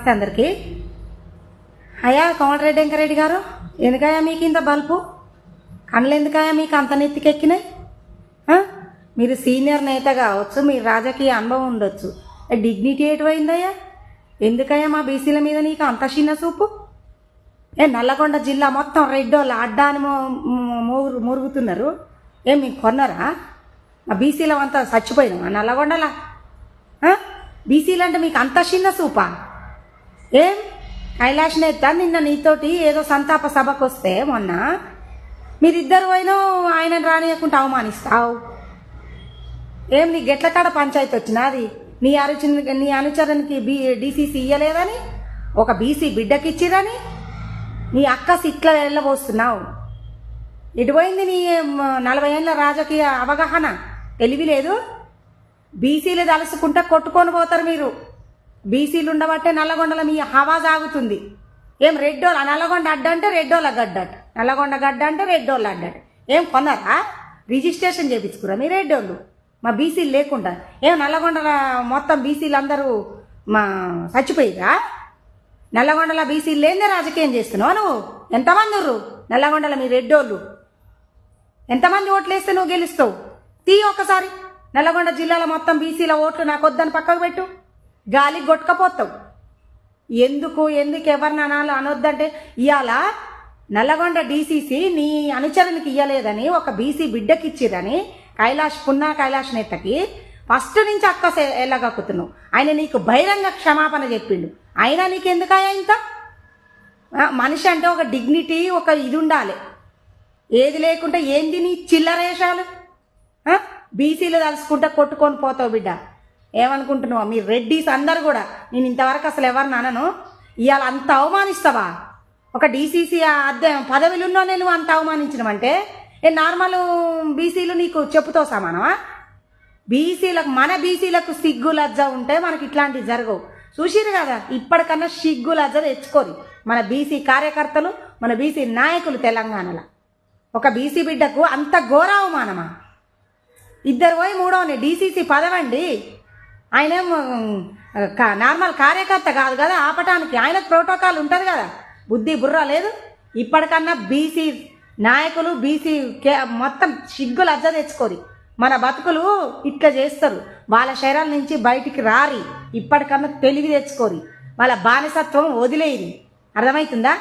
నమస్తే అందరికీ. అయ్యా కోమటిరెడ్డి వెంకరెడ్డి గారు, ఎందుకయ్యా మీకు ఇంత బల్పు? కళ్ళు ఎందుకయ్యా మీకు అంత నెత్తికెక్కినాయి? మీరు సీనియర్ నేత కావచ్చు, మీరు రాజకీయ అనుభవం ఉండొచ్చు, డిగ్నిటీ ఏటువైందయ్యా? ఎందుకయ్యా మా బీసీల మీద నీకు అంత చిన్న చూపు? నల్లగొండ జిల్లా మొత్తం రెడ్డోళ్ళు అడ్డాని మురుగుతున్నారు. మీకు కొన్నారా? మా బీసీలో అంతా చచ్చిపోయినామా నల్లగొండలా? బీసీలు అంటే మీకు అంత చిన్న చూపా? కైలాష్ నేత నిన్న నీతోటి ఏదో సంతాప సభకు వస్తే మొన్న మీరిద్దరు పోయినా ఆయనను రానియకుండా అవమానిస్తావు. నీ గెట్ల కాడ పంచాయతీ వచ్చినది? నీ అనుచరునికి డీసీసీ ఇయ్యలేదని, ఒక బీసీ బిడ్డకి ఇచ్చిరని నీ అక్క సిట్ల వెళ్ళబోస్తున్నావు. ఇటు పోయింది నీ 40 ఏళ్ళ రాజకీయ అవగాహన, తెలివి లేదు. బీసీలు తలుసుకుంటే కొట్టుకొని పోతారు మీరు. బీసీలు ఉండబట్టే నల్లగొండల మీ హవా సాగుతుంది. రెడ్డోళ్ళ నల్లగొండ అడ్డ అంటే రెడ్డోళ్ళ గడ్డట, నల్లగొండ గడ్డ అంటే రెడ్డోళ్ళ అడ్డట. కొన్నారా? రిజిస్ట్రేషన్ చేయించుకురా మీ రెడ్డోళ్ళు? మా బీసీలు లేకుండా నల్లగొండల మొత్తం బీసీలు అందరూ చచ్చిపోయిరా? నల్లగొండల బీసీలు లేదే రాజకీయం చేస్తున్నావు నువ్వు? ఎంతమంది ఉర్రు నల్లగొండల మీ రెడ్డోళ్ళు? ఎంతమంది ఓట్లు వేస్తే నువ్వు గెలుస్తావు? ఒకసారి నల్లగొండ జిల్లాలో మొత్తం బీసీల ఓట్లు నాకు వద్దని పక్కకు పెట్టు, గాలికి కొట్టుకపోతావు. ఎందుకు ఎవరిని అనాలి అనొద్దంటే, ఇవాళ నల్లగొండ డీసీసీ నీ అనుచరునికి ఇయ్యలేదని ఒక బీసీ బిడ్డకి ఇచ్చిరని కైలాష్ నేతకి ఫస్ట్ నుంచి అక్క ఎల్లగక్కుతున్నావు. ఆయన నీకు బహిరంగ క్షమాపణ చెప్పిండు. అయినా నీకు ఎందుకయ్యా ఇంత? మనిషి అంటే ఒక డిగ్నిటీ, ఒక ఇది ఉండాలి. ఏది లేకుంటే ఏంది నీ చిల్లరేషాలు? బీసీలు తలుసుకుంటే కొట్టుకొని పోతావు బిడ్డ. ఏమనుకుంటున్నావా? మీ రెడ్డీస్ అందరు కూడా, నేను ఇంతవరకు అసలు ఎవరిని అనను, ఇవాళ అంత అవమానిస్తావా? ఒక డీసీసీ పదవిలున్నోనే నువ్వు అంత అవమానించినవంటే నార్మల్ బీసీలు నీకు చెప్పుతో సమానమా? మన బీసీలకు సిగ్గు లజ్జ ఉంటే మనకి ఇట్లాంటివి జరగవు. చూసిరు కదా, ఇప్పటికన్నా సిగ్గు లజ్జ తెచ్చుకోరు మన బీసీ కార్యకర్తలు, మన బీసీ నాయకులు. తెలంగాణలో ఒక బీసీ బిడ్డకు అంత ఘోర అవమానమా? ఇద్దరు పోయి మూడోని డీసీసీ పదవండి. ఆయనేం నార్మల్ కార్యకర్త కాదు కదా ఆపటానికి. ఆయనకు ప్రోటోకాల్ ఉంటుంది కదా, బుద్ధి బుర్ర లేదు. ఇప్పటికన్నా బీసీ నాయకులు, బీసీ మొత్తం సిగ్గు లజ్జ తెచ్చుకోరి. మన బతుకులు ఇట్లా చేస్తారు. వాళ్ళ శరీరాల నుంచి బయటికి రారి. ఇప్పటికన్నా తెలివి తెచ్చుకోరి. వాళ్ళ బానిసత్వం వదిలేయి. అర్థమవుతుందా?